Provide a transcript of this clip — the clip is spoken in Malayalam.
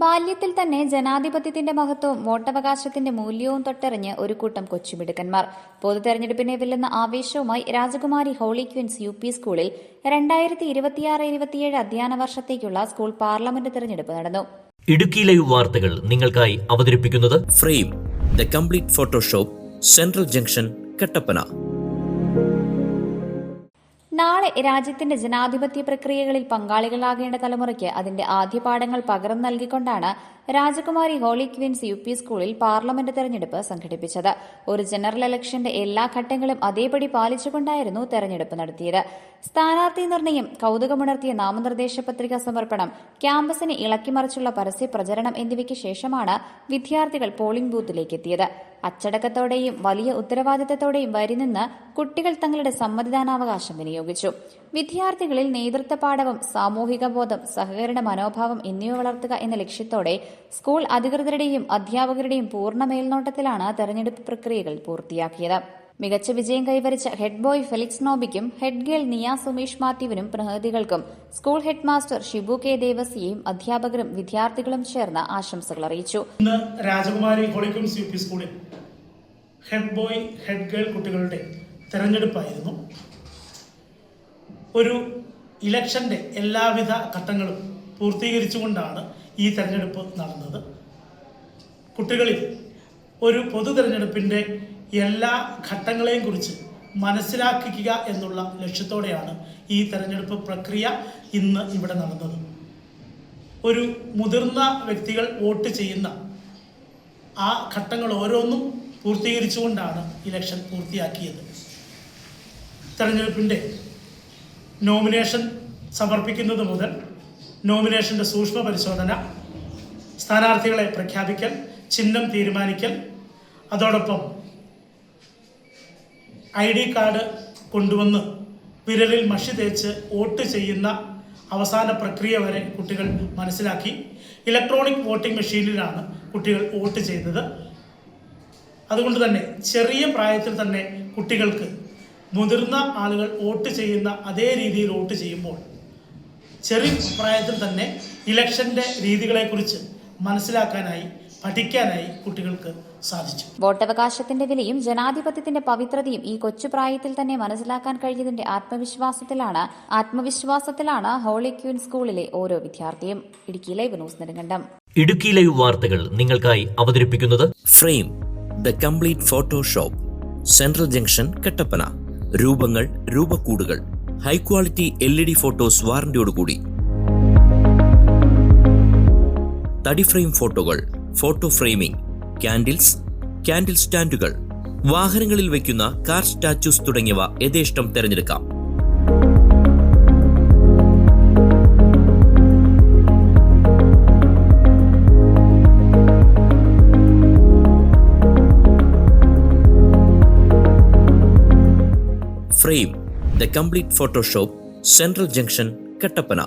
ബാല്യത്തിൽ തന്നെ ജനാധിപത്യത്തിന്റെ മഹത്വവും വോട്ടവകാശത്തിന്റെ മൂല്യവും തൊട്ടറിഞ്ഞ് ഒരു കൂട്ടം കൊച്ചുമിടുക്കന്മാർ പൊതുതെരഞ്ഞെടുപ്പിനെ വെല്ലുന്ന ആവേശവുമായി രാജകുമാരി ഹോളി ക്വീൻസ് UP സ്കൂളിൽ 2026-27 അധ്യയന വർഷത്തേക്കുള്ള സ്കൂൾ പാർലമെന്റ് തെരഞ്ഞെടുപ്പ് നടന്നു. ഇടുക്കി ലൈവ് വാർത്തകൾ നിങ്ങൾക്കായി അവതരിപ്പിക്കുന്നത് frame the complete Photoshop, central junction, Kattappana. നാളെ രാജ്യത്തിന്റെ ജനാധിപത്യ പ്രക്രിയകളിൽ പങ്കാളികളാകേണ്ട തലമുറയ്ക്ക് അതിന്റെ ആദ്യപാഠങ്ങൾ പകർന്നു നൽകിക്കൊണ്ടാണ് രാജകുമാരി ഹോളി ക്വീൻസ് UP സ്കൂളിൽ പാർലമെന്റ് തെരഞ്ഞെടുപ്പ് സംഘടിപ്പിച്ചത്. ഒരു ജനറൽ ഇലക്ഷന്റെ എല്ലാ ഘട്ടങ്ങളും അതേപടി പാലിച്ചുകൊണ്ടായിരുന്നു തെരഞ്ഞെടുപ്പ് നടത്തിയത്. സ്ഥാനാർത്ഥി നിർണയം, കൌതുകമുണർത്തിയ നാമനിർദ്ദേശ പത്രിക സമർപ്പണം, ക്യാമ്പസിനെ ഇളക്കിമറിച്ചുള്ള പരസ്യ പ്രചരണം എന്നിവയ്ക്ക് ശേഷമാണ് വിദ്യാർത്ഥികൾ പോളിംഗ് ബൂത്തിലേക്ക് എത്തിയത്. അച്ചടക്കത്തോടെയും വലിയ ഉത്തരവാദിത്തത്തോടെയും വരിനിന്ന് കുട്ടികൾ തങ്ങളുടെ സമ്മതിദാനാവകാശം വിനിയോഗിച്ചു. വിദ്യാർത്ഥികളിൽ നേതൃത്വ പാഠവും സാമൂഹിക ബോധം, സഹകരണ മനോഭാവം എന്നിവ വളർത്തുക എന്ന ലക്ഷ്യത്തോടെ സ്കൂൾ അധികൃതരുടെയും അധ്യാപകരുടെയും പൂർണ്ണ മേൽനോട്ടത്തിലാണ് തെരഞ്ഞെടുപ്പ് പ്രക്രിയകൾ പൂർത്തിയാക്കിയത്. മികച്ച വിജയം കൈവരിച്ച ഹെഡ് ബോയ് ഫെലിക്സ് നോബിക്കും ഹെഡ് ഗേൾ നിയ സുമേഷ് മാത്യുവിനും പ്രതിനിധികൾക്കും school head master Shibu K ദേവസിയും അധ്യാപകരും വിദ്യാർത്ഥികളും ചേർന്ന് ആശംസകൾ അറിയിച്ചു. ഇന്ന് രാജകുമാരി ഹോളി ക്വീൻസ് UP സ്കൂളിൽ ഹെഡ് ബോയ് ഹെഡ് ഗേൾ കുട്ടികളുടെ തെരഞ്ഞെടുപ്പായിരുന്നു. ഒരു ഇലക്ഷന്റെ എല്ലാവിധ ഘട്ടങ്ങളും പൂർത്തീകരിച്ചുകൊണ്ടാണ് ഈ തെരഞ്ഞെടുപ്പ് നടന്നത്. കുട്ടികളിൽ ഒരു പൊതു തെരഞ്ഞെടുപ്പിന്റെ എല്ലാ ഘട്ടങ്ങളെയും കുറിച്ച് മനസ്സിലാക്കുക എന്നുള്ള ലക്ഷ്യത്തോടെയാണ് ഈ തെരഞ്ഞെടുപ്പ് പ്രക്രിയ ഇന്ന് ഇവിടെ നടന്നത്. ഒരു മുതിർന്ന വ്യക്തികൾ വോട്ട് ചെയ്യുന്ന ആ ഘട്ടങ്ങൾ ഓരോന്നും പൂർത്തീകരിച്ചുകൊണ്ടാണ് ഇലക്ഷൻ പൂർത്തിയാക്കിയത്. തെരഞ്ഞെടുപ്പിൻ്റെ നോമിനേഷൻ സമർപ്പിക്കുന്നത് മുതൽ നോമിനേഷൻ്റെ സൂക്ഷ്മ പരിശോധന, സ്ഥാനാർത്ഥികളെ പ്രഖ്യാപിക്കൽ, ചിഹ്നം തീരുമാനിക്കൽ, അതോടൊപ്പം ID കാർഡ് കൊണ്ടുവന്ന് വിരലിൽ മഷി തേച്ച് വോട്ട് ചെയ്യുന്ന അവസാന പ്രക്രിയ വരെ കുട്ടികൾ മനസ്സിലാക്കി. ഇലക്ട്രോണിക് വോട്ടിംഗ് മെഷീനിലാണ് കുട്ടികൾ വോട്ട് ചെയ്തത്. അതുകൊണ്ട് തന്നെ ചെറിയ പ്രായത്തിൽ തന്നെ കുട്ടികൾക്ക് മുതിർന്ന ആളുകൾ വോട്ട് ചെയ്യുന്ന അതേ രീതിയിൽ വോട്ട് ചെയ്യുമ്പോൾ ചെറിയ പ്രായത്തിൽ തന്നെ ഇലക്ഷൻ്റെ രീതികളെക്കുറിച്ച് മനസ്സിലാക്കാനായി, പഠിക്കാനായി കുട്ടികൾക്ക് സാധിച്ചു. വോട്ടവകാശത്തിന്റെ വിലയും ജനാധിപത്യത്തിന്റെ പവിത്രതയും ഈ കൊച്ചുപ്രായത്തിൽ തന്നെ മനസ്സിലാക്കാൻ കഴിഞ്ഞതിന്റെ ആത്മവിശ്വാസത്തിലാണ് ഹോളി ക്വീൻ സ്കൂളിലെ ഓരോ വിദ്യാർത്ഥിയും. Idukki live news Nedumkandam. Idukki live വാർത്തകൾ നിങ്ങൾക്കായി അവതരിപ്പിക്കുന്നത് frame the complete Photoshop, central junction, Kattappana. രൂപങ്ങൾ, രൂപക്കൂടുകൾ, ഹൈ ക്വാളിറ്റി LED ഫോട്ടോസ് വാറന്റിയോടുകൂടി. തടി ഫ്രെയിം ഫോട്ടോകൾ, ഫോട്ടോ ഫ്രെയിമിംഗ്, ക്യാൻഡിൽ സ്റ്റാൻഡുകൾ, വാഹനങ്ങളിൽ വയ്ക്കുന്ന കാർ സ്റ്റാച്യൂസ് തുടങ്ങിയവ യഥേഷ്ടം തിരഞ്ഞെടുക്കാം. Frame the complete Photoshop, central junction, Kattappana.